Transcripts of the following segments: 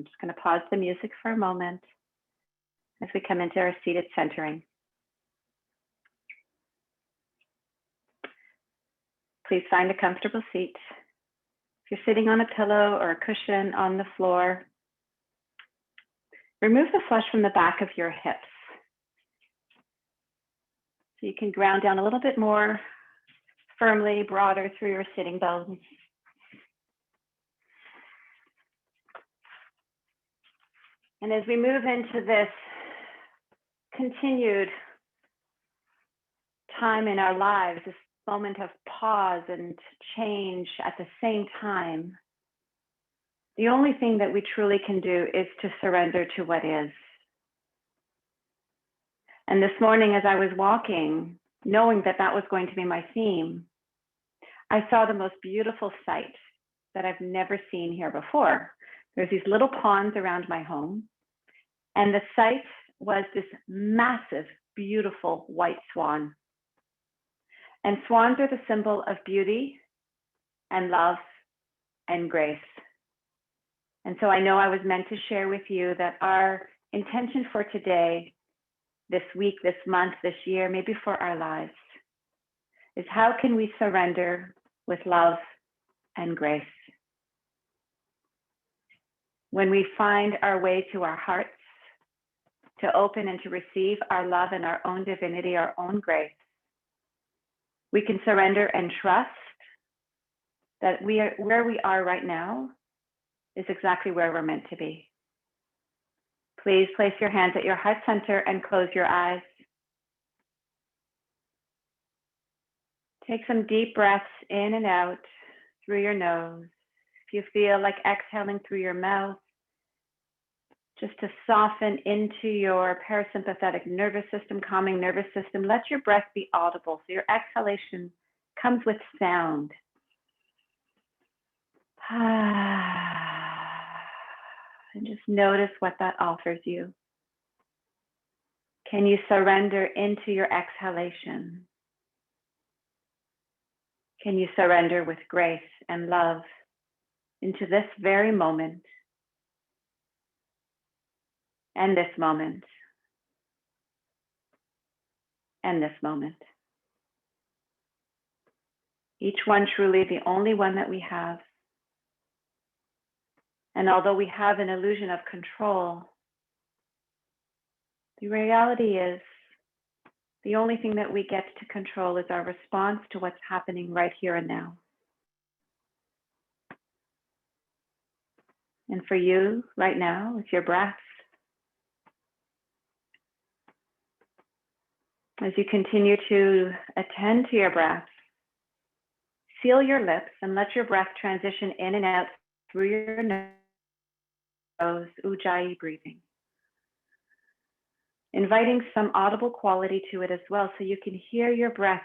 I'm just going to pause the music for a moment as we come into our seated centering. Please find a comfortable seat. If you're sitting on a pillow or a cushion on the floor, remove the flesh from the back of your hips so you can ground down a little bit more firmly, broader through your sitting bones. And as we move into this continued time in our lives, this moment of pause and change at the same time, the only thing that we truly can do is to surrender to what is. And this morning, as I was walking, knowing that that was going to be my theme, I saw the most beautiful sight that I've never seen here before. There's these little ponds around my home, and the sight was this massive, beautiful white swan. And swans are the symbol of beauty and love and grace. And so I know I was meant to share with you that our intention for today, this week, this month, this year, maybe for our lives, is how can we surrender with love and grace? When we find our way to our hearts, to open and to receive our love and our own divinity, our own grace, we can surrender and trust that where we are right now is exactly where we're meant to be. Please place your hands at your heart center and close your eyes. Take some deep breaths in and out through your nose. If you feel like exhaling through your mouth, just to soften into your parasympathetic nervous system, calming nervous system, let your breath be audible. So your exhalation comes with sound. And just notice what that offers you. Can you surrender into your exhalation? Can you surrender with grace and love into this very moment and this moment and this moment? Each one truly the only one that we have. And although we have an illusion of control, the reality is the only thing that we get to control is our response to what's happening right here and now. And for you right now, with your breath, as you continue to attend to your breath, seal your lips and let your breath transition in and out through your nose, Ujjayi breathing. Inviting some audible quality to it as well, so you can hear your breath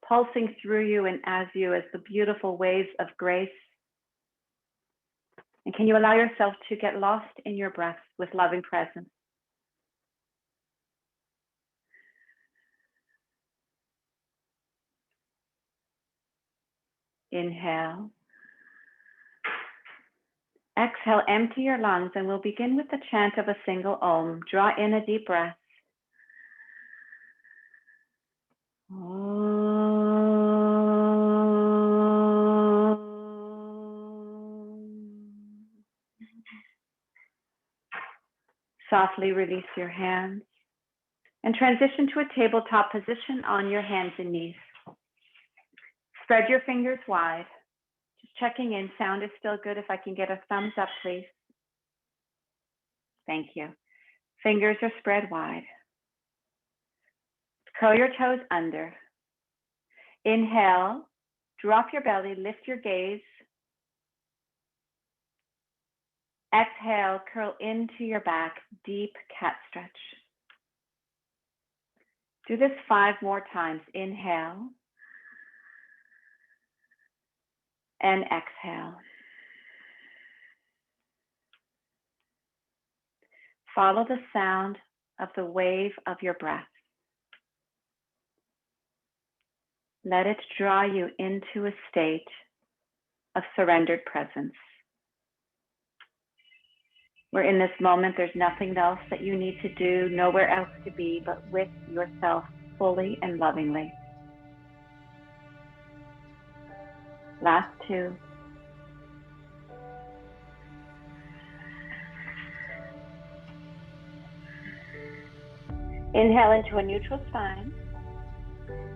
pulsing through you and as you as the beautiful waves of grace. And can you allow yourself to get lost in your breath with loving presence? Inhale. Exhale, empty your lungs, and we'll begin with the chant of a single Om. Draw in a deep breath. Softly release your hands and transition to a tabletop position on your hands and knees. Spread your fingers wide. Just checking in. Sound is still good. If I can get a thumbs up, please. Thank you. Fingers are spread wide. Curl your toes under. Inhale, drop your belly, lift your gaze. Exhale, curl into your back, deep cat stretch. Do this 5 more times. Inhale and exhale. Follow the sound of the wave of your breath. Let it draw you into a state of surrendered presence. where in this moment there's nothing else that you need to do, nowhere else to be, but with yourself fully and lovingly. Last two. Inhale into a neutral spine.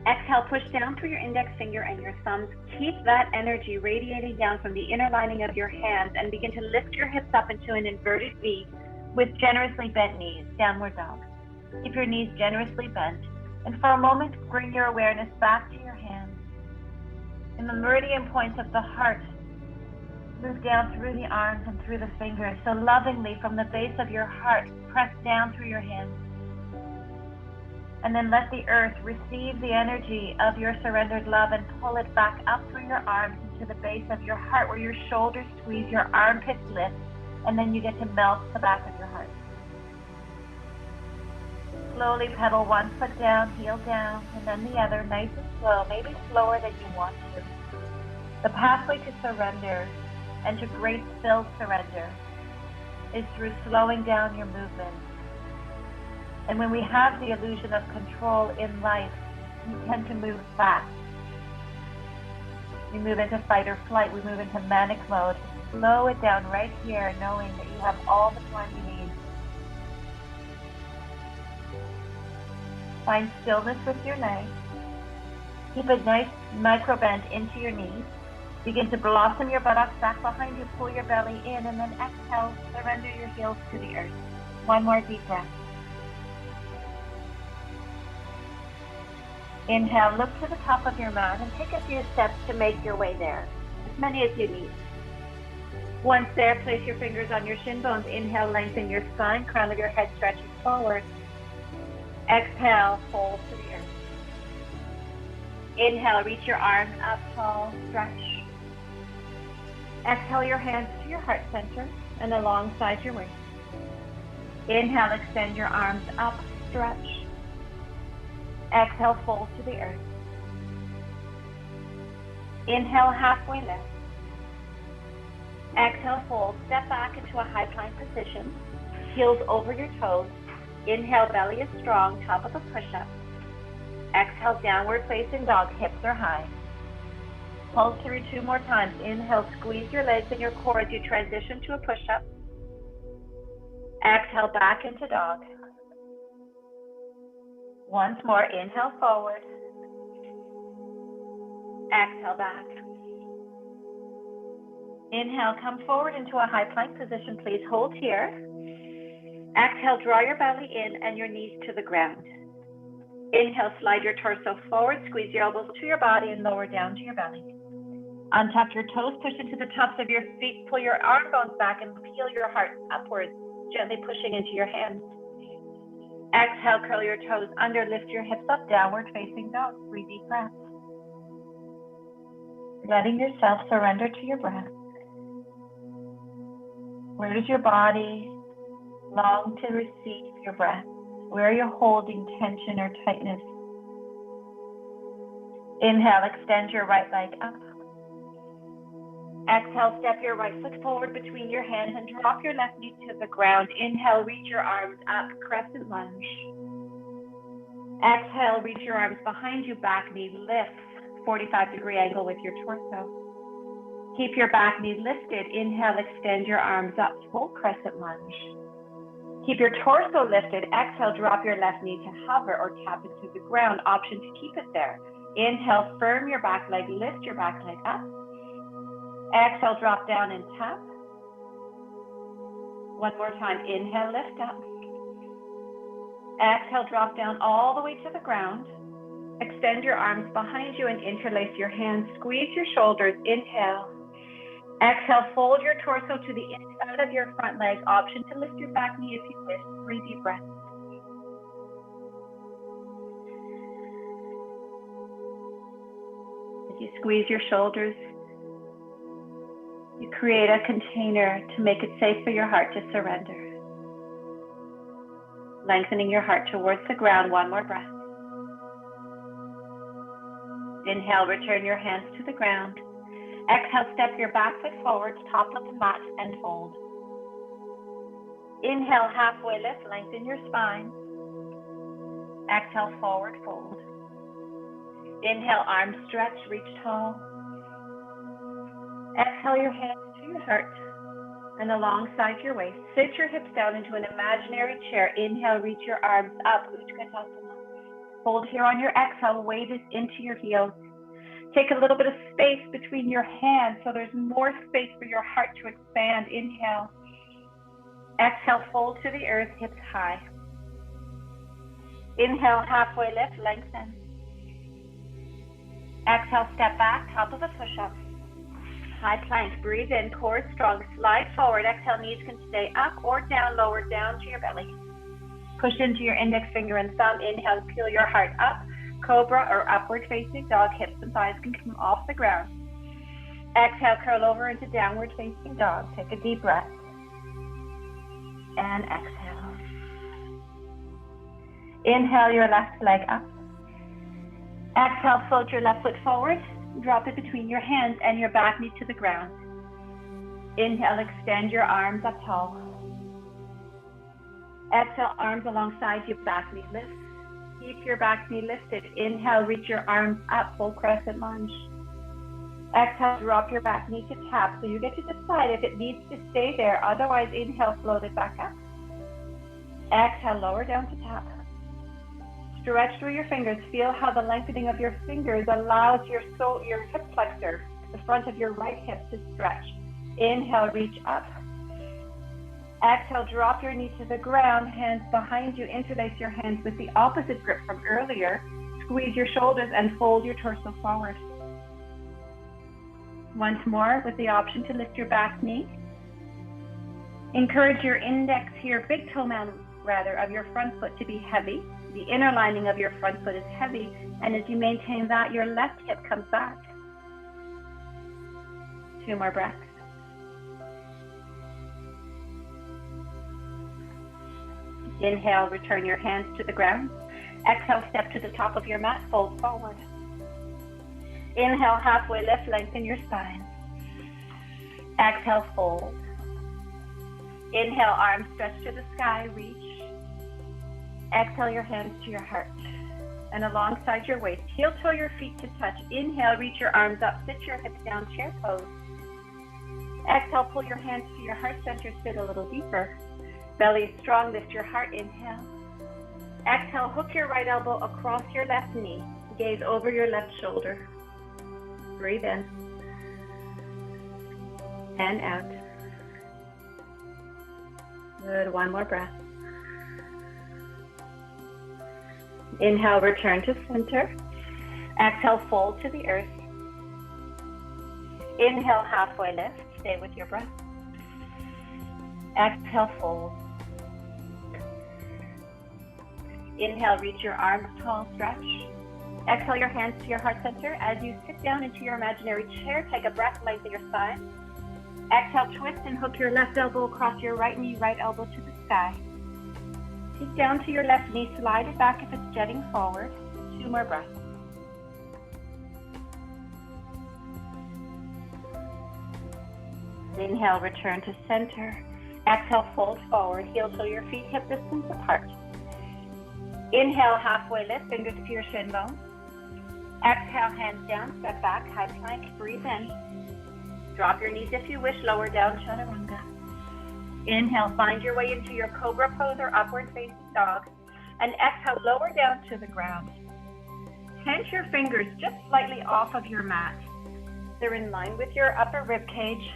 Exhale, push down through your index finger and your thumbs. Keep that energy radiating down from the inner lining of your hands and begin to lift your hips up into an inverted V with generously bent knees, downward dog. Keep your knees generously bent. And for a moment, bring your awareness back to your hands. And the meridian points of the heart move down through the arms and through the fingers. So lovingly from the base of your heart, press down through your hands. And then let the earth receive the energy of your surrendered love and pull it back up through your arms into the base of your heart where your shoulders squeeze, your armpits lift, and then you get to melt the back of your heart. Slowly pedal one foot down, heel down, and then the other, nice and slow, maybe slower than you want to. The pathway to surrender and to grace-filled surrender is through slowing down your movement. And when we have the illusion of control in life, we tend to move fast. We move into fight or flight, we move into manic mode. Slow it down right here, knowing that you have all the time you need. Find stillness with your legs. Keep a nice micro bend into your knees. Begin to blossom your buttocks back behind you, pull your belly in, and then exhale, surrender your heels to the earth. One more deep breath. Inhale, look to the top of your mat and take a few steps to make your way there, as many as you need. Once there, place your fingers on your shin bones. Inhale, lengthen your spine, crown of your head stretches forward. Exhale, fold to the earth. Inhale, reach your arms up tall, stretch. Exhale your hands to your heart center and alongside your waist. Inhale, extend your arms up, stretch. Exhale, fold to the earth. Inhale, halfway lift. Exhale, fold. Step back into a high plank position. Heels over your toes. Inhale, belly is strong, top of a push-up. Exhale, downward facing dog, hips are high. Hold through 2 more times. Inhale, squeeze your legs and your core as you transition to a push-up. Exhale, back into dog. Once more, inhale forward. Exhale back. Inhale, come forward into a high plank position, please. Hold here. Exhale, draw your belly in and your knees to the ground. Inhale, slide your torso forward, squeeze your elbows to your body and lower down to your belly. Untuck your toes, push into the tops of your feet, pull your arm bones back and peel your heart upwards, gently pushing into your hands. Exhale, curl your toes under, lift your hips up, downward facing dog. 3 deep breaths. Letting yourself surrender to your breath. Where does your body long to receive your breath? Where are you holding tension or tightness? Inhale, extend your right leg up. Exhale, step your right foot forward between your hands and drop your left knee to the ground. Inhale, reach your arms up, crescent lunge. Exhale, reach your arms behind you, back knee lifts, 45-degree angle with your torso. Keep your back knee lifted. Inhale, extend your arms up, full crescent lunge. Keep your torso lifted. Exhale, drop your left knee to hover or tap into the ground. Option to keep it there. Inhale, firm your back leg, lift your back leg up. Exhale, drop down and tap. One more time. Inhale, lift up. Exhale, drop down all the way to the ground. Extend your arms behind you and interlace your hands. Squeeze your shoulders. Inhale. Exhale, fold your torso to the inside of your front leg. Option to lift your back knee if you wish. 3 deep breaths. As you squeeze your shoulders, you create a container to make it safe for your heart to surrender. Lengthening your heart towards the ground. 1 more breath. Inhale, return your hands to the ground. Exhale, step your back foot forward, top of the mat, and fold. Inhale, halfway lift, lengthen your spine. Exhale, forward fold. Inhale, arms stretch, reach tall. Exhale your hands to your heart and alongside your waist. Sit your hips down into an imaginary chair. Inhale, reach your arms up, Utkatasana. Hold here on your exhale, weight it into your heels. Take a little bit of space between your hands so there's more space for your heart to expand. Inhale. Exhale, fold to the earth, hips high. Inhale, halfway lift, lengthen. Exhale, step back, top of a push-up. High plank, breathe in, core strong, slide forward. Exhale, knees can stay up or down, lower down to your belly. Push into your index finger and thumb. Inhale, peel your heart up. Cobra or upward facing dog, hips and thighs can come off the ground. Exhale, curl over into downward facing dog. Take a deep breath. And exhale. Inhale your left leg up. Exhale, float your left foot forward. Drop it between your hands and your back knee to the ground. Inhale, extend your arms up tall. Exhale, arms alongside your back knee lift. Keep your back knee lifted. Inhale, reach your arms up, full crescent lunge. Exhale, drop your back knee to tap. So you get to decide if it needs to stay there. Otherwise, inhale, float it back up. Exhale, lower down to tap. Stretch through your fingers. Feel how the lengthening of your fingers allows your hip flexor, the front of your right hip, to stretch. Inhale, reach up. Exhale, drop your knee to the ground, hands behind you, interlace your hands with the opposite grip from earlier. Squeeze your shoulders and fold your torso forward. Once more, with the option to lift your back knee. Encourage your index here, big toe mound rather, of your front foot to be heavy. The inner lining of your front foot is heavy, and as you maintain that, your left hip comes back. 2 more breaths. Inhale, return your hands to the ground. Exhale, step to the top of your mat, fold forward. Inhale, halfway lift, lengthen your spine. Exhale, fold. Inhale, arms stretch to the sky, reach. Exhale, your hands to your heart and alongside your waist. Heel toe your feet to touch. Inhale, reach your arms up, sit your hips down, chair pose. Exhale, pull your hands to your heart center, sit a little deeper. Belly strong, lift your heart, inhale. Exhale, hook your right elbow across your left knee. Gaze over your left shoulder. Breathe in. And out. Good, 1 more breath. Inhale, return to center. Exhale, fold to the earth. Inhale, halfway lift. Stay with your breath. Exhale, fold. Inhale, reach your arms tall, stretch. Exhale your hands to your heart center. As you sit down into your imaginary chair, take a breath, lengthen your spine. Exhale, twist and hook your left elbow across your right knee, right elbow to the sky. Take down to your left knee, slide it back if it's jetting forward. 2 more breaths. Inhale, return to center. Exhale, fold forward, heel toe your feet hip distance apart. Inhale, halfway lift, fingers to your shin bone. Exhale, hands down, step back, high plank, breathe in. Drop your knees if you wish, lower down, chaturanga. Inhale, find your way into your cobra pose or upward facing dog. And exhale, lower down to the ground. Tense your fingers just slightly off of your mat. They're in line with your upper rib cage.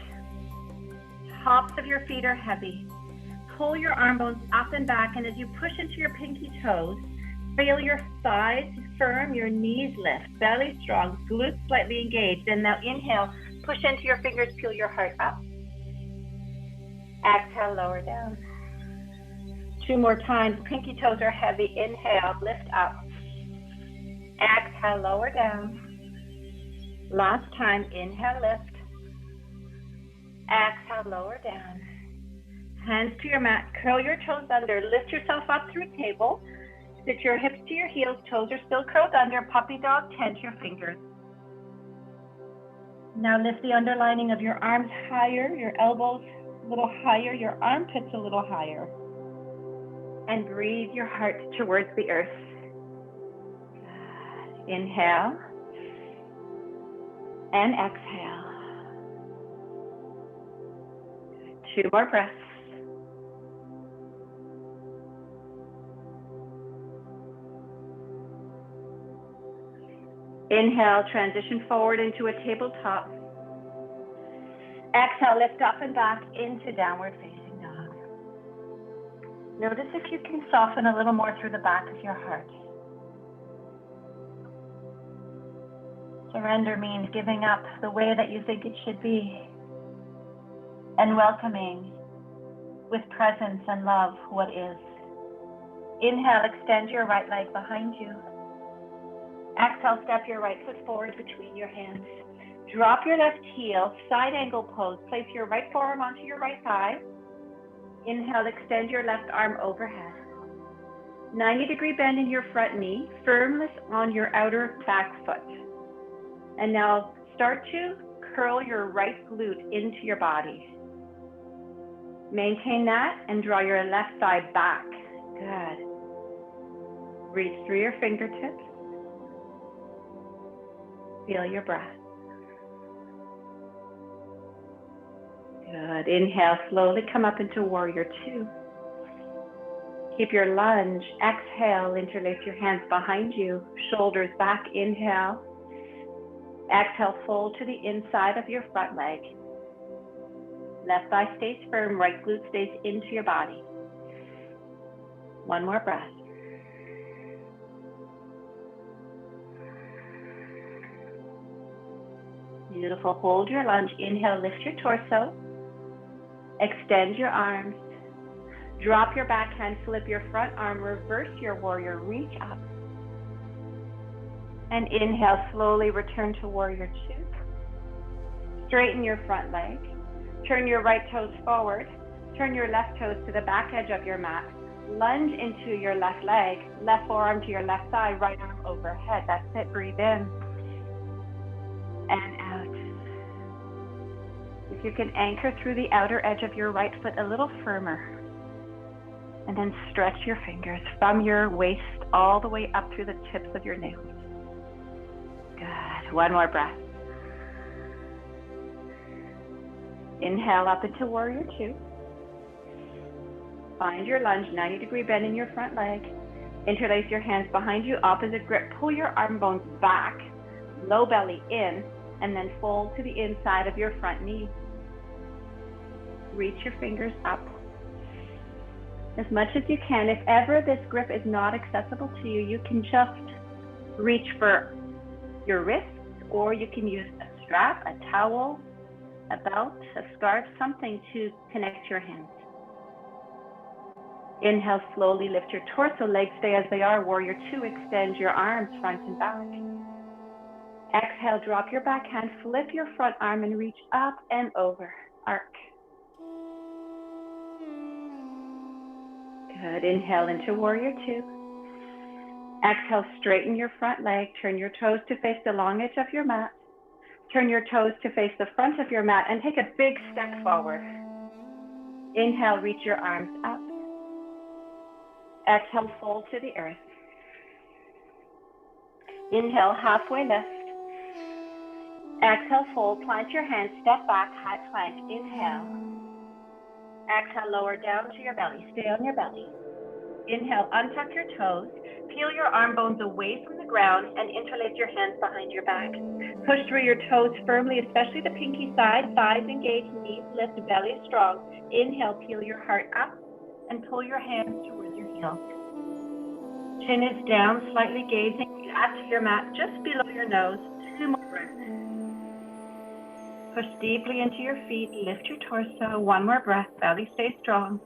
Tops of your feet are heavy. Pull your arm bones up and back, and as you push into your pinky toes, feel your thighs firm, your knees lift, belly strong, glutes slightly engaged. And now inhale, push into your fingers, peel your heart up. Exhale, lower down. 2 more times, pinky toes are heavy. Inhale, lift up. Exhale, lower down. Last time, inhale, lift. Exhale, lower down. Hands to your mat, curl your toes under, lift yourself up through table. Sit your hips to your heels, toes are still curled under, puppy dog, tense your fingers. Now lift the underlining of your arms higher, your elbows a little higher, your armpits a little higher. And breathe your heart towards the earth. Inhale and exhale. 2 more breaths. Inhale, transition forward into a tabletop. Exhale, lift up and back into downward facing dog. Notice if you can soften a little more through the back of your heart. Surrender means giving up the way that you think it should be and welcoming with presence and love what is. Inhale, extend your right leg behind you. Exhale, step your right foot forward between your hands. Drop your left heel, side angle pose. Place your right forearm onto your right thigh. Inhale, extend your left arm overhead. 90-degree bend in your front knee, firmness on your outer back foot. And now start to curl your right glute into your body. Maintain that and draw your left thigh back. Good. Reach through your fingertips. Feel your breath. Good. Inhale, slowly come up into Warrior Two. Keep your lunge. Exhale, interlace your hands behind you, shoulders back. Inhale. Exhale, fold to the inside of your front leg. Left thigh stays firm, right glute stays into your body. 1 more breath. Beautiful. Hold your lunge. Inhale, lift your torso. Extend your arms. Drop your backhand, flip your front arm, reverse your warrior, reach up. And inhale, slowly return to Warrior Two. Straighten your front leg. Turn your right toes forward. Turn your left toes to the back edge of your mat. Lunge into your left leg, left forearm to your left thigh, right arm overhead. That's it. Breathe in and out. If you can anchor through the outer edge of your right foot a little firmer. And then stretch your fingers from your waist all the way up through the tips of your nails. Good. 1 more breath. Inhale up into Warrior Two. Find your lunge, 90-degree bend in your front leg. Interlace your hands behind you, opposite grip. Pull your arm bones back, low belly in, and then fold to the inside of your front knee. Reach your fingers up as much as you can. If ever this grip is not accessible to you, you can just reach for your wrists, or you can use a strap, a towel, a belt, a scarf, something to connect your hands. Inhale, slowly lift your torso, legs stay as they are. Warrior Two, extend your arms front and back. Exhale, drop your backhand, flip your front arm and reach up and over, arc. Good. Inhale into Warrior Two. Exhale, straighten your front leg. Turn your toes to face the long edge of your mat. Turn your toes to face the front of your mat and take a big step forward. Inhale, reach your arms up. Exhale, fold to the earth. Inhale, halfway lift. Exhale, fold, plant your hands, step back, high plank. Inhale. Exhale, lower down to your belly. Stay on your belly. Inhale, untuck your toes. Peel your arm bones away from the ground and interlace your hands behind your back. Push through your toes firmly, especially the pinky side. Thighs engaged, knees lift, belly strong. Inhale, peel your heart up and pull your hands towards your heels. Chin is down, slightly gazing flat to your mat, just below your nose. 2 more breaths. Push deeply into your feet, lift your torso. 1 more breath, belly stays strong.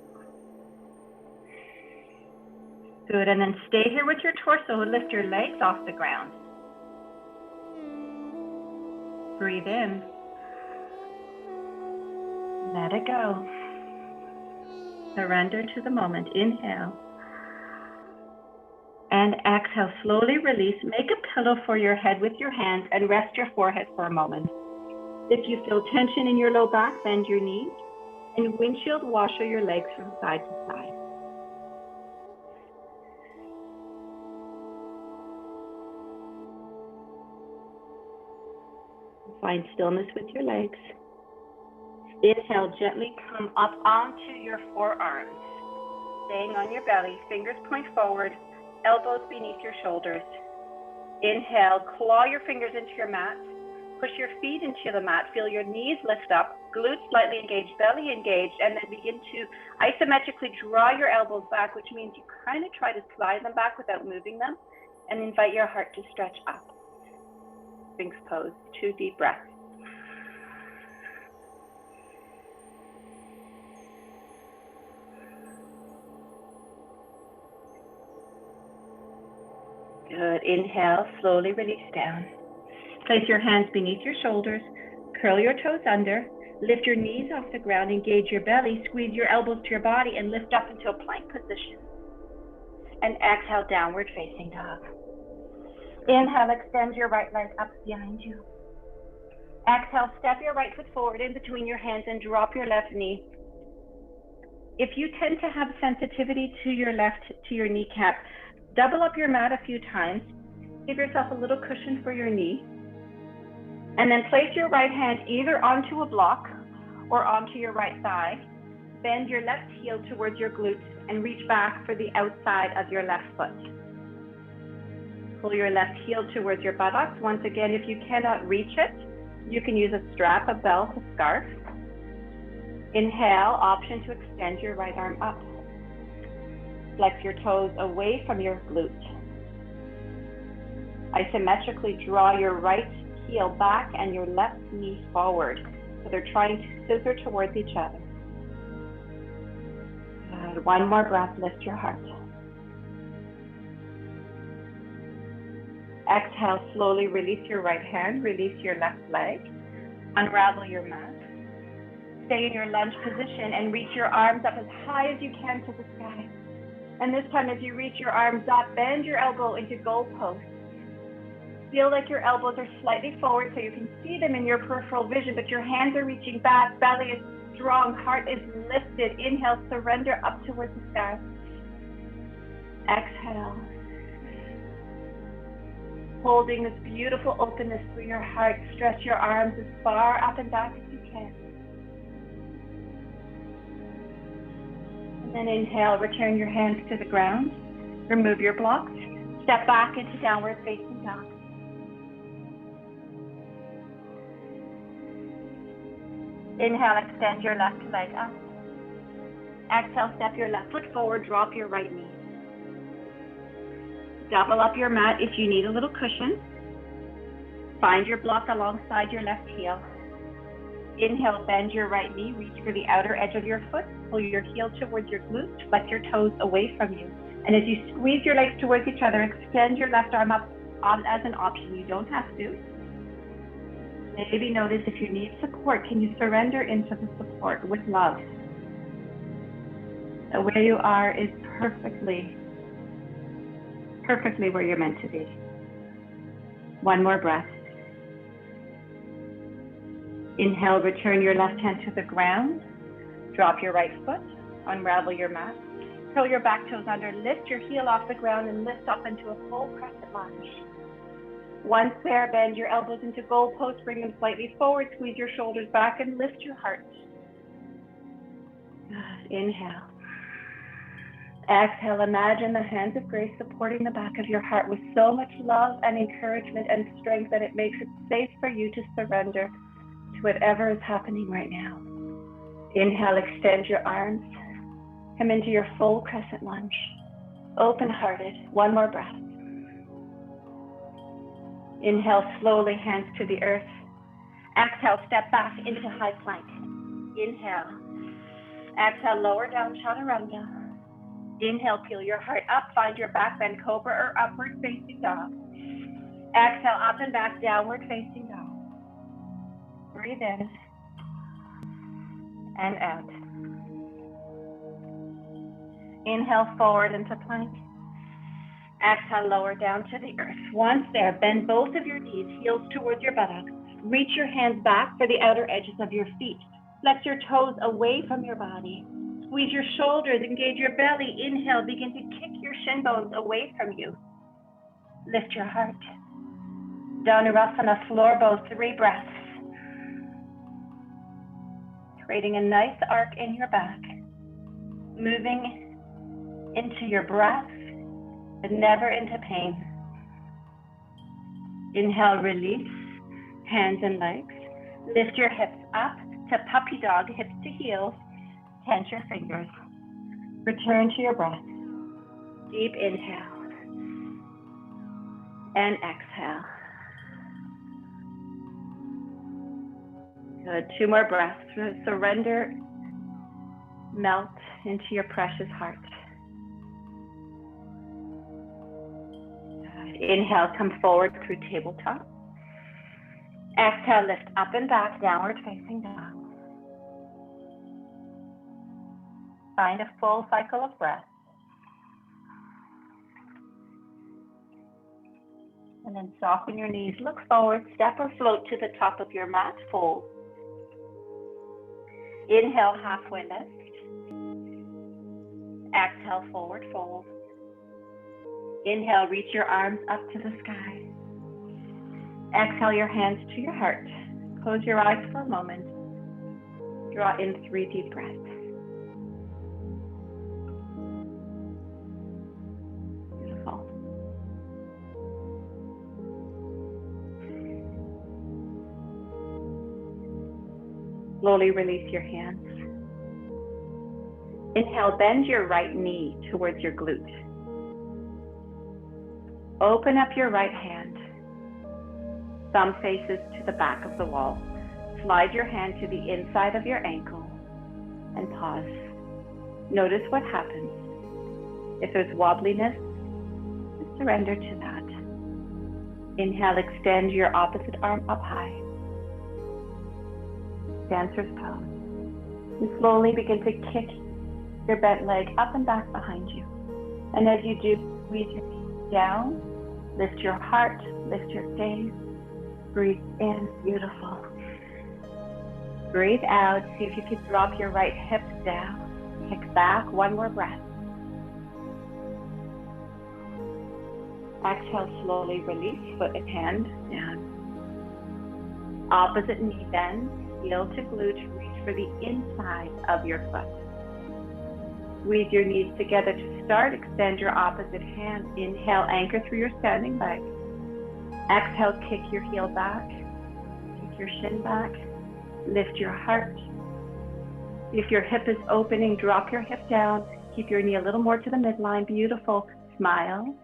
Good, and then stay here with your torso, lift your legs off the ground. Breathe in. Let it go. Surrender to the moment. Inhale. And exhale, slowly release. Make a pillow for your head with your hands and rest your forehead for a moment. If you feel tension in your low back, bend your knees. and windshield washer your legs from side to side. Find stillness with your legs. Inhale, gently come up onto your forearms, staying on your belly, fingers point forward, elbows beneath your shoulders. Inhale, claw your fingers into your mat, push your feet into the mat, feel your knees lift up, glutes slightly engaged, belly engaged, and then begin to isometrically draw your elbows back, which means you kind of try to slide them back without moving them, and invite your heart to stretch up. Sphinx pose, 2 deep breaths. Good. Inhale, slowly release down. Place your hands beneath your shoulders, curl your toes under, lift your knees off the ground, engage your belly, squeeze your elbows to your body, and lift up into a plank position. And exhale, downward facing dog. Inhale, extend your right leg up behind you. Exhale, step your right foot forward in between your hands and drop your left knee. If you tend to have sensitivity to your kneecap, double up your mat a few times. Give yourself a little cushion for your knee. And then place your right hand either onto a block or onto your right thigh. Bend your left heel towards your glutes and reach back for the outside of your left foot. Pull your left heel towards your buttocks. Once again, if you cannot reach it, you can use a strap, a belt, a scarf. Inhale, option to extend your right arm up. Flex your toes away from your glute. Isometrically draw your right heel back and your left knee forward. So they're trying to scissor towards each other. Good. One more breath, lift your heart. Exhale, slowly release your right hand, release your left leg, unravel your mat. Stay in your lunge position and reach your arms up as high as you can to the sky. And this time, as you reach your arms up, bend your elbow into goalposts. Feel like your elbows are slightly forward so you can see them in your peripheral vision, but your hands are reaching back, belly is strong, heart is lifted. Inhale, surrender up towards the sky. Exhale. Holding this beautiful openness through your heart, stretch your arms as far up and back as you can. And then inhale, return your hands to the ground. Remove your blocks. Step back into downward facing dog. Inhale, extend your left leg up. Exhale, step your left foot forward, drop your right knee. Double up your mat if you need a little cushion. Find your block alongside your left heel. Inhale, bend your right knee, reach for the outer edge of your foot, pull your heel towards your glutes, flex your toes away from you. And as you squeeze your legs towards each other, extend your left arm up as an option. You don't have to. Maybe notice if you need support, can you surrender into the support with love? The way you are is perfectly where you're meant to be. One more breath. Inhale, return your left hand to the ground. Drop your right foot, unravel your mat. Curl your back toes under, lift your heel off the ground and lift up into a full crescent lunge. Once there, bend your elbows into goalposts, bring them slightly forward, squeeze your shoulders back and lift your heart. Good. Inhale. Exhale, imagine the hands of grace supporting the back of your heart with so much love and encouragement and strength that it makes it safe for you to surrender to whatever is happening right now. Inhale, extend your arms. Come into your full crescent lunge. Open-hearted. One more breath. Inhale, slowly, hands to the earth. Exhale, step back into high plank. Inhale. Exhale, lower down, chaturanga. Inhale, peel your heart up, find your back bend, cobra or upward facing dog. Exhale, up and back, downward facing dog. Breathe in and out. Inhale, forward into plank. Exhale, lower down to the earth. Once there, bend both of your knees, heels towards your buttocks. Reach your hands back for the outer edges of your feet. Flex your toes away from your body. Squeeze your shoulders, engage your belly. Inhale, begin to kick your shin bones away from you. Lift your heart. Dhanurasana, floor bow, 3 breaths. Creating a nice arc in your back. Moving into your breath, but never into pain. Inhale, release, hands and legs. Lift your hips up to puppy dog, hips to heels. Tense your fingers. Return to your breath. Deep inhale and exhale. Good. 2 more breaths. Surrender, melt into your precious heart. Good. Inhale, come forward through tabletop. Exhale, lift up and back, downward facing dog. Find a full cycle of breath. And then soften your knees, look forward, step or float to the top of your mat, fold. Inhale, halfway lift. Exhale, forward fold. Inhale, reach your arms up to the sky. Exhale, your hands to your heart. Close your eyes for a moment. Draw in 3 deep breaths. Beautiful. Slowly release your hands. Inhale, bend your right knee towards your glute. Open up your right hand. Thumb faces to the back of the wall. Slide your hand to the inside of your ankle and pause. Notice what happens. If there's wobbliness, surrender to that. Inhale, extend your opposite arm up high. Dancer's pose. And slowly begin to kick your bent leg up and back behind you. And as you do, squeeze your feet down, lift your heart, lift your gaze, breathe in, beautiful. Breathe out, see if you can drop your right hip down, kick back, 1 more breath. Exhale, slowly release, foot and hand down. Opposite knee bends, heel to glute, reach for the inside of your foot. Squeeze your knees together to start, extend your opposite hand. Inhale, anchor through your standing leg. Exhale, kick your heel back, kick your shin back, lift your heart. If your hip is opening, drop your hip down, keep your knee a little more to the midline, beautiful. Smile.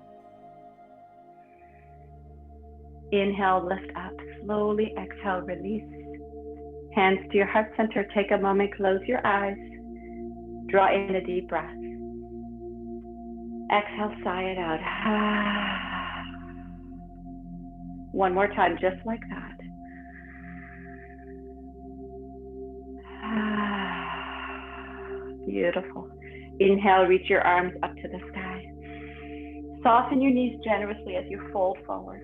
Inhale, lift up, slowly exhale, release. Hands to your heart center, take a moment, close your eyes. Draw in a deep breath. Exhale, sigh it out. 1 more time, just like that. Beautiful. Inhale, reach your arms up to the sky. Soften your knees generously as you fold forward.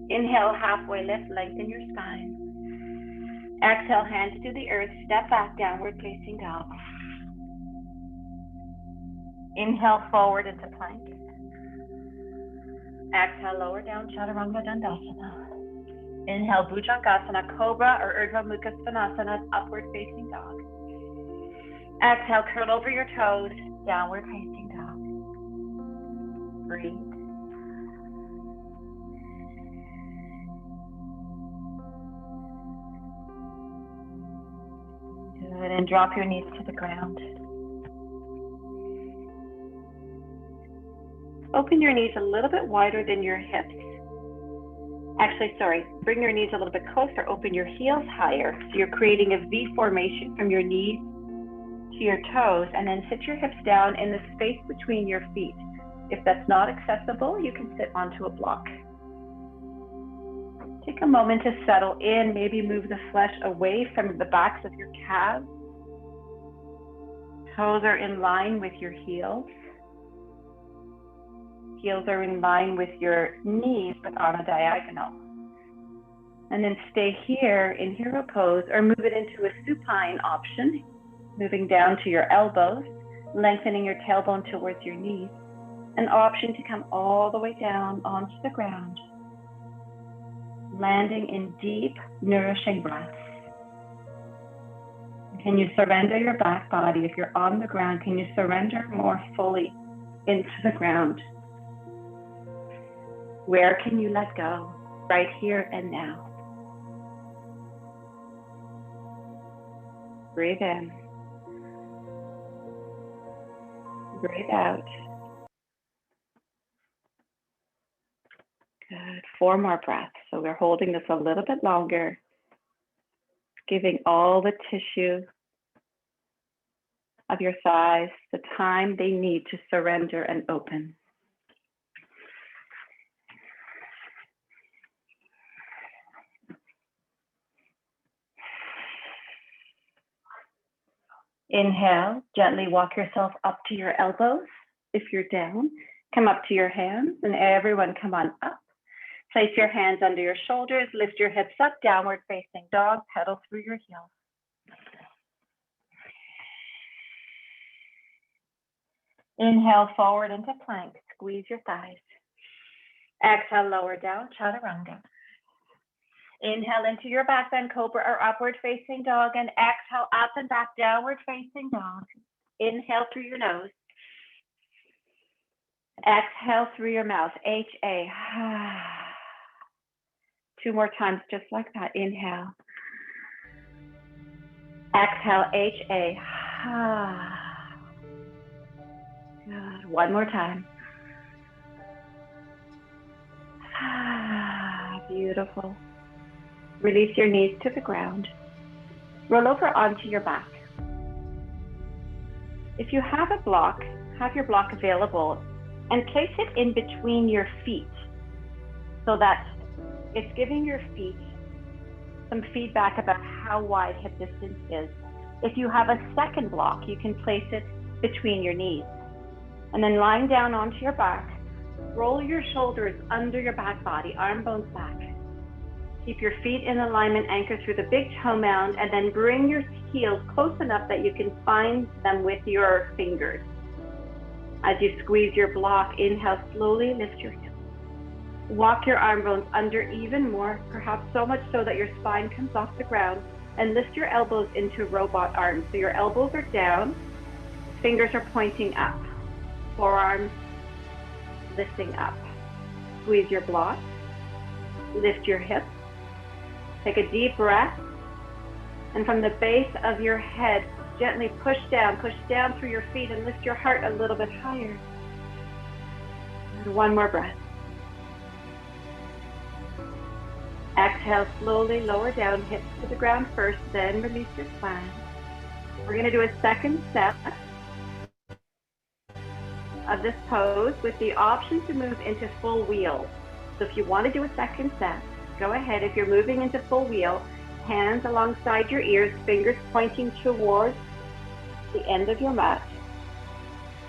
Inhale, halfway lift, lengthen your spine. Exhale, hands to the earth, step back, downward facing dog. Inhale, forward into plank. Exhale, lower down, Chaturanga Dandasana. Inhale, Bhujangasana, Cobra or Urdhva Mukha Svanasana, upward facing dog. Exhale, curl over your toes, downward facing dog. Breathe. Good, and drop your knees to the ground. Open your knees a little bit wider than your hips. Actually, sorry, bring your knees a little bit closer, open your heels higher. So you're creating a V formation from your knees to your toes, and then sit your hips down in the space between your feet. If that's not accessible, you can sit onto a block. Take a moment to settle in, maybe move the flesh away from the backs of your calves. Toes are in line with your heels. Heels are in line with your knees, but on a diagonal. And then stay here in hero pose or move it into a supine option, moving down to your elbows, lengthening your tailbone towards your knees. An option to come all the way down onto the ground, landing in deep, nourishing breaths. Can you surrender your back body? If you're on the ground, can you surrender more fully into the ground? Where can you let go? Right here and now. Breathe in. Breathe out. Good. 4 more breaths. So we're holding this a little bit longer, giving all the tissue of your thighs the time they need to surrender and open. Inhale, gently walk yourself up to your elbows. If you're down, come up to your hands, and everyone come on up. Place your hands under your shoulders, lift your hips up, downward facing dog, pedal through your heels. Inhale, forward into plank, squeeze your thighs. Exhale, lower down, chaturanga. Inhale into your back bend cobra or upward facing dog, and exhale up and back, downward facing dog. Inhale through your nose. Exhale through your mouth, H-A. 2 more times, just like that. Inhale. Exhale, H-A. Good. 1 more time. Beautiful. Release your knees to the ground. Roll over onto your back. If you have a block, have your block available and place it in between your feet so that it's giving your feet some feedback about how wide hip distance is. If you have a second block, you can place it between your knees. And then lying down onto your back, roll your shoulders under your back body, arm bones back. Keep your feet in alignment, anchor through the big toe mound, and then bring your heels close enough that you can find them with your fingers. As you squeeze your block, inhale, slowly lift your hips. Walk your arm bones under even more, perhaps so much so that your spine comes off the ground, and lift your elbows into robot arms. So your elbows are down, fingers are pointing up, forearms lifting up. Squeeze your block, lift your hips. Take a deep breath, and from the base of your head, gently push down through your feet and lift your heart a little bit higher. And 1 more breath. Exhale, slowly lower down, hips to the ground first, then release your spine. We're going to do a second set of this pose with the option to move into full wheel. So if you want to do a second set, go ahead. If you're moving into full wheel, hands alongside your ears, fingers pointing towards the end of your mat.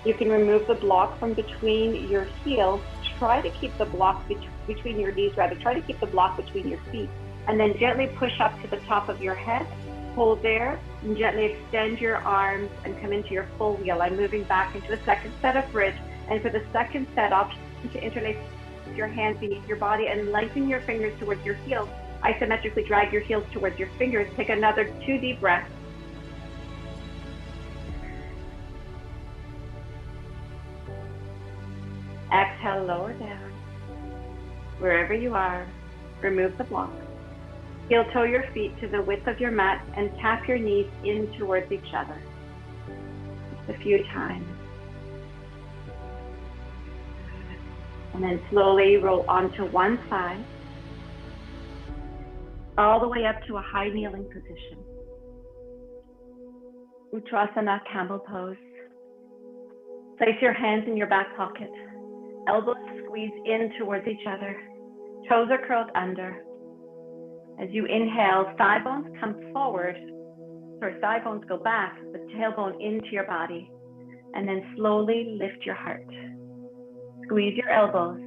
You can remove the block from between your heels. Try to keep the block between your knees, try to keep the block between your feet. And then gently push up to the top of your head. Hold there and gently extend your arms and come into your full wheel. I'm moving back into a second set of bridge. And for the second set, option to interlace your hands beneath your body and lengthen your fingers towards your heels. Isometrically drag your heels towards your fingers. Take another 2 deep breaths. Exhale, lower down. Wherever you are, remove the block. Heel toe your feet to the width of your mat and tap your knees in towards each other. Just a few times. And then slowly roll onto one side, all the way up to a high kneeling position. Uttanasana, camel pose. Place your hands in your back pocket. Elbows squeeze in towards each other. Toes are curled under. As you inhale, thigh bones come forward. Thigh bones go back, the tailbone into your body. And then slowly lift your heart. Squeeze your elbows.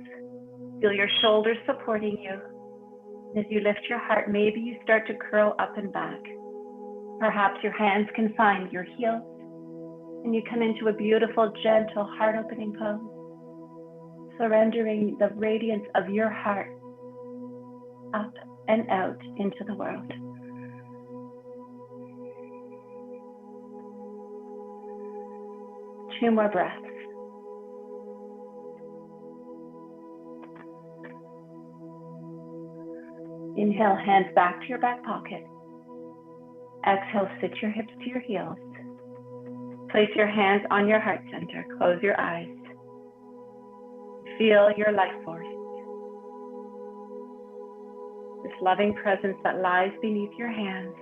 Feel your shoulders supporting you. As you lift your heart, maybe you start to curl up and back. Perhaps your hands can find your heels, and you come into a beautiful, gentle, heart-opening pose, surrendering the radiance of your heart up and out into the world. Two more breaths. Inhale, hands back to your back pocket. Exhale, sit your hips to your heels. Place your hands on your heart center. Close your eyes. Feel your life force. This loving presence that lies beneath your hands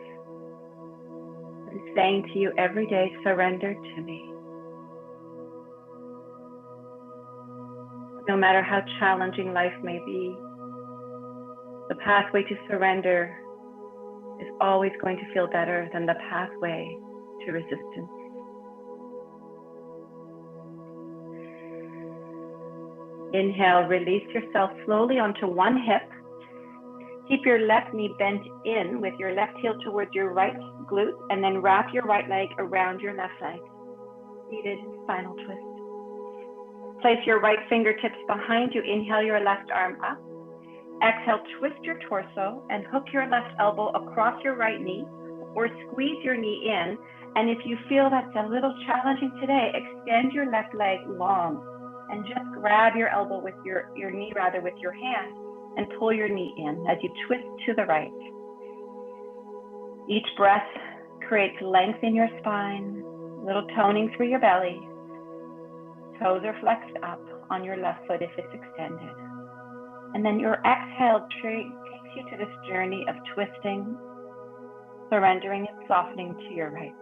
is saying to you every day, surrender to me. No matter how challenging life may be, the pathway to surrender is always going to feel better than the pathway to resistance. Inhale, release yourself slowly onto one hip. Keep your left knee bent in with your left heel towards your right glute, and then wrap your right leg around your left leg. Seated spinal twist. Place your right fingertips behind you. Inhale your left arm up. Exhale, twist your torso and hook your left elbow across your right knee or squeeze your knee in. And if you feel that's a little challenging today, extend your left leg long and just grab your elbow with your knee with your hand and pull your knee in as you twist to the right. Each breath creates length in your spine, little toning through your belly. Toes are flexed up on your left foot if it's extended. And then your exhale takes you to this journey of twisting, surrendering, and softening to your right.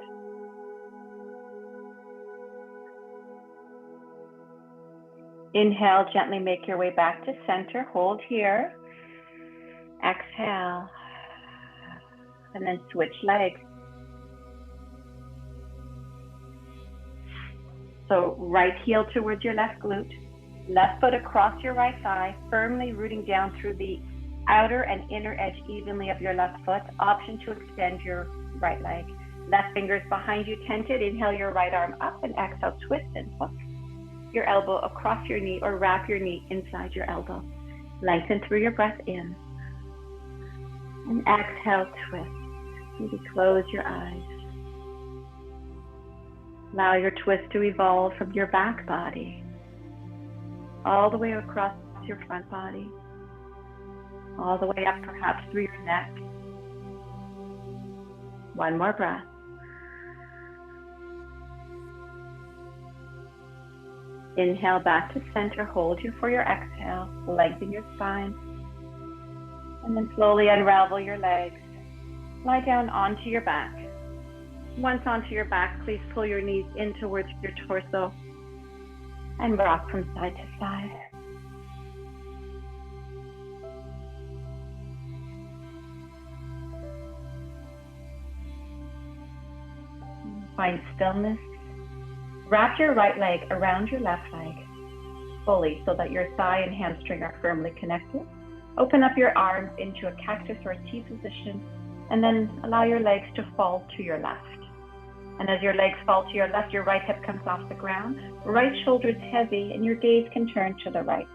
Inhale, gently make your way back to center. Hold here. Exhale. And then switch legs. So right heel towards your left glute. Left foot across your right thigh, firmly rooting down through the outer and inner edge evenly of your left foot. Option to extend your right leg. Left fingers behind you, tented. Inhale your right arm up and exhale, twist and hook your elbow across your knee or wrap your knee inside your elbow. Lengthen through your breath in. And exhale, twist. Maybe close your eyes. Allow your twist to evolve from your back body all the way across your front body, all the way up perhaps through your neck. One more breath. Inhale back to center, hold you for your exhale, lengthen your spine, and then slowly unravel your legs. Lie down onto your back. Once onto your back, please pull your knees in towards your torso and rock from side to side. Find stillness. Wrap your right leg around your left leg fully so that your thigh and hamstring are firmly connected. Open up your arms into a cactus or a T position, and then allow your legs to fall to your left. And as your legs fall to your left, your right hip comes off the ground, right shoulder is heavy, and your gaze can turn to the right.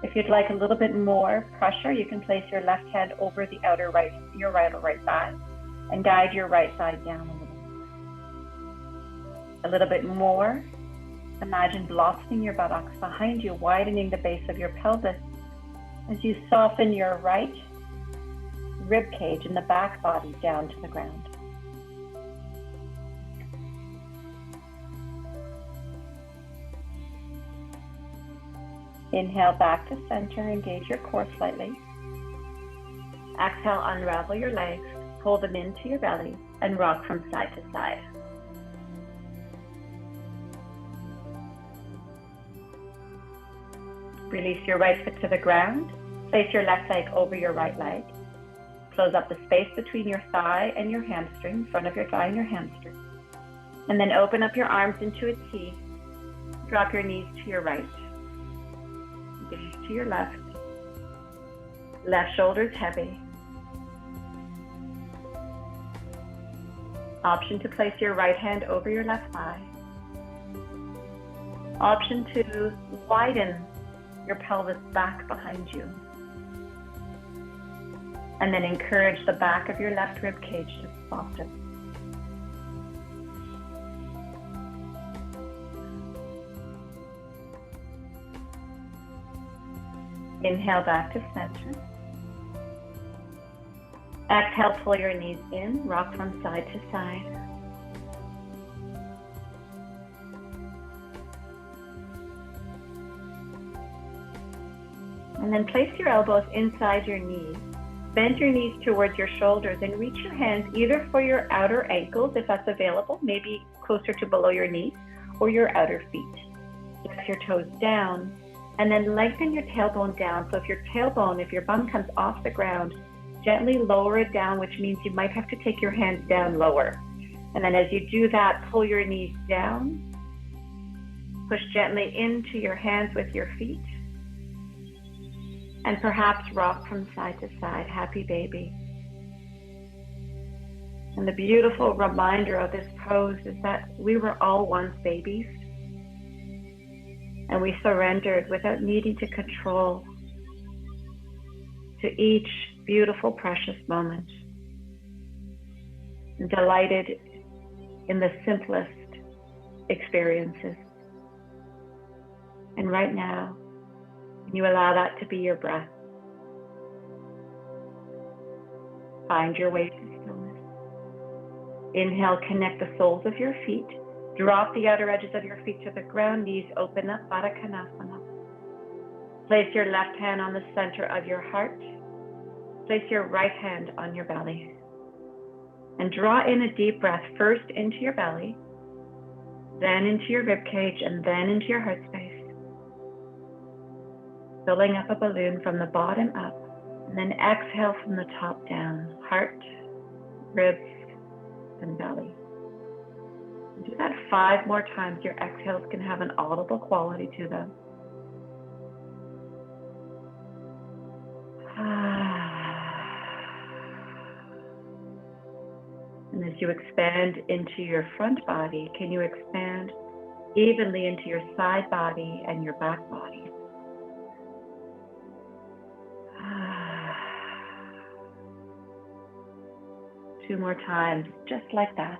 If you'd like a little bit more pressure, you can place your left hand over the outer right, your right or right thigh, and guide your right side down a little bit more. Imagine blossoming your buttocks behind you, widening the base of your pelvis as you soften your right rib cage and the back body down to the ground. Inhale back to center, engage your core slightly. Exhale, unravel your legs, pull them into your belly, and rock from side to side. Release your right foot to the ground. Place your left leg over your right leg. Close up the space between your thigh and your hamstring, in front of your thigh and your hamstring. And then open up your arms into a T. Drop your knees to your right. Gaze to your left. Left shoulder's heavy. Option to place your right hand over your left thigh. Option to widen your pelvis back behind you. And then encourage the back of your left rib cage to soften. Inhale back to center. Exhale, pull your knees in, rock from side to side. And then place your elbows inside your knees. Bend your knees towards your shoulders and reach your hands either for your outer ankles, if that's available, maybe closer to below your knees, or your outer feet. Press your toes down and then lengthen your tailbone down. So if your bum comes off the ground, gently lower it down, which means you might have to take your hands down lower. And then as you do that, pull your knees down, push gently into your hands with your feet, and perhaps rock from side to side, happy baby. And the beautiful reminder of this pose is that we were all once babies, and we surrendered without needing to control to each beautiful, precious moment, and delighted in the simplest experiences. And right now, you allow that to be your breath. Find your way to stillness. Inhale, connect the soles of your feet. Drop the outer edges of your feet to the ground. Knees open up, Baddha Konasana. Place your left hand on the center of your heart. Place your right hand on your belly. And draw in a deep breath, first into your belly, then into your rib cage, and then into your heart space. Filling up a balloon from the bottom up, and then exhale from the top down, heart, ribs, and belly. Do that 5 more times. Your exhales can have an audible quality to them. And as you expand into your front body, can you expand evenly into your side body and your back body? 2 more times, just like that.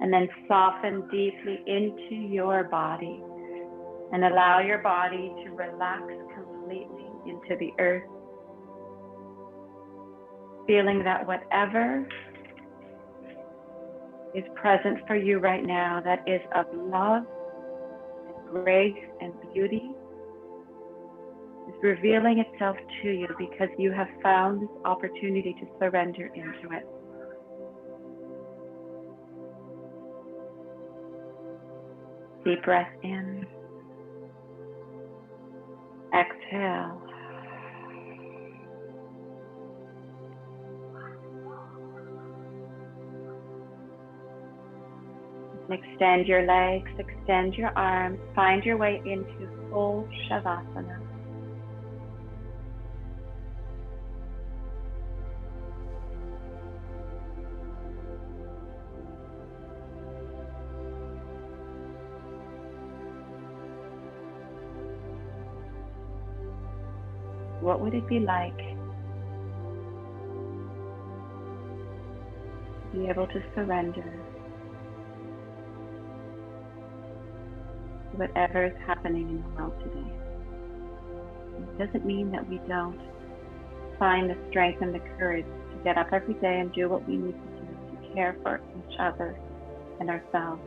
And then soften deeply into your body and allow your body to relax completely into the earth, feeling that whatever is present for you right now that is of love and grace and beauty is revealing itself to you because you have found this opportunity to surrender into it. Deep breath in. Exhale. Extend your legs, extend your arms, find your way into full Shavasana. What would it be like to be able to surrender to whatever is happening in the world today? It doesn't mean that we don't find the strength and the courage to get up every day and do what we need to do to care for each other and ourselves.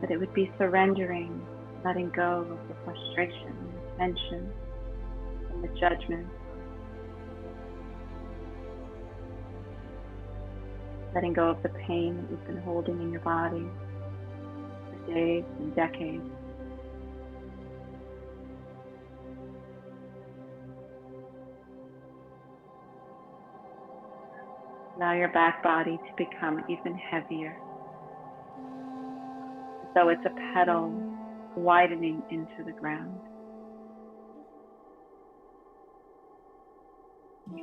But it would be surrendering, letting go of the frustration, the tension, and the judgment. Letting go of the pain that you've been holding in your body for days and decades. Allow your back body to become even heavier, as though it's a pedal widening into the ground.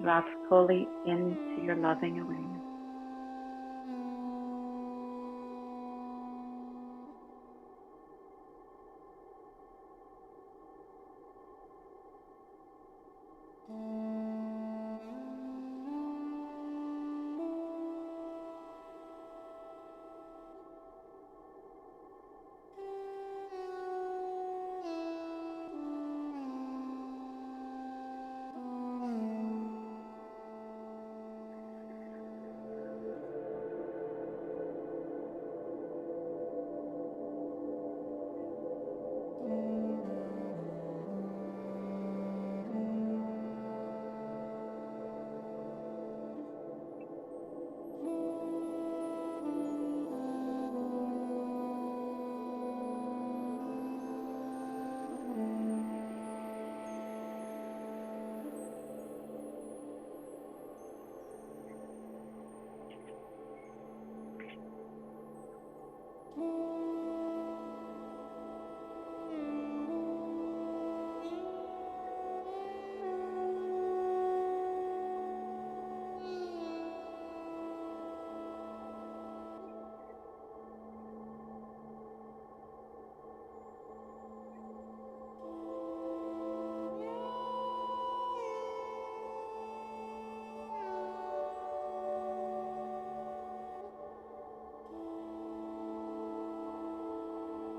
Drop fully into your loving awareness.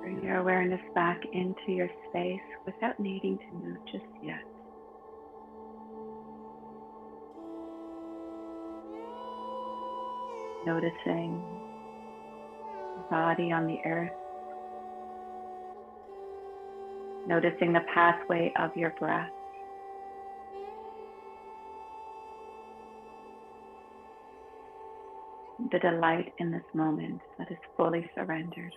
Bring your awareness back into your space without needing to move just yet. Noticing the body on the earth. Noticing the pathway of your breath. The delight in this moment that is fully surrendered.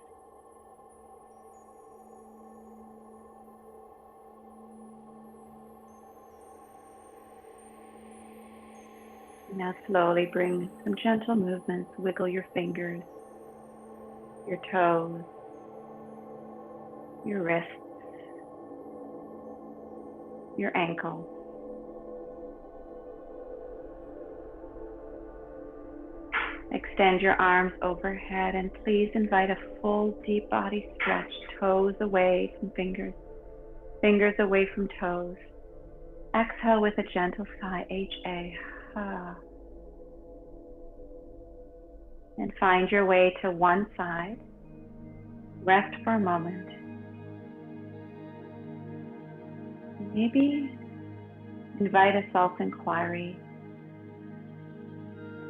Now slowly bring some gentle movements. Wiggle your fingers, your toes, your wrists, your ankles. Extend your arms overhead and please invite a full deep body stretch. Toes away from fingers, fingers away from toes. Exhale with a gentle sigh, H-A. And find your way to one side. Rest for a moment. Maybe invite a self-inquiry.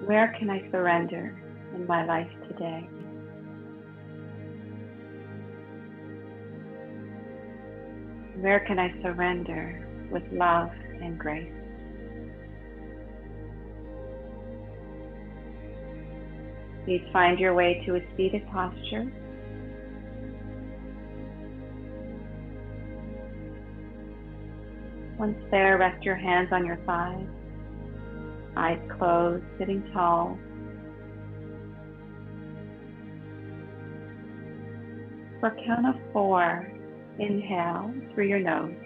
Where can I surrender in my life today? Where can I surrender with love and grace? Please find your way to a seated posture. Once there, rest your hands on your thighs, eyes closed, sitting tall. For a count of 4, inhale through your nose.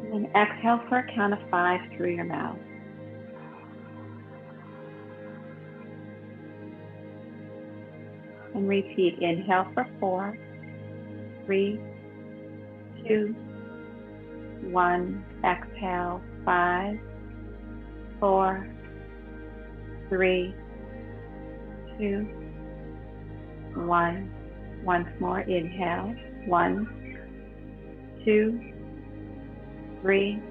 And then exhale for a count of 5 through your mouth. And repeat, inhale for 4, 3, 2, 1. Exhale, 5, 4, 3, 2, 1. Once more, inhale, 1, 2, 3,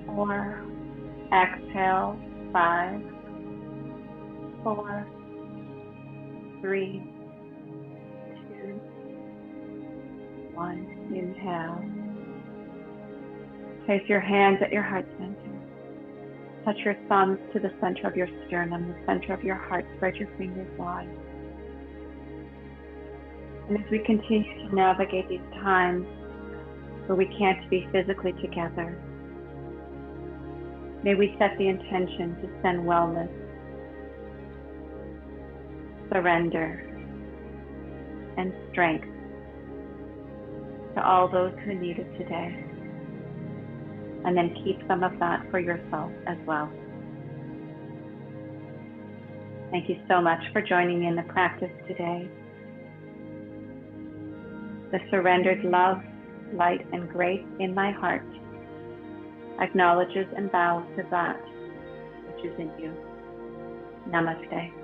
4. Exhale, 5, 4, 3, 2, 1. Inhale. Place your hands at your heart center. Touch your thumbs to the center of your sternum, the center of your heart. Spread your fingers wide. And as we continue to navigate these times where we can't be physically together, May we set the intention to send wellness, surrender, and strength to all those who need it today. And then keep some of that for yourself as well. Thank you so much for joining me in the practice today. The surrendered love, light, and grace in my heart acknowledges and bows to that which is in you. Namaste.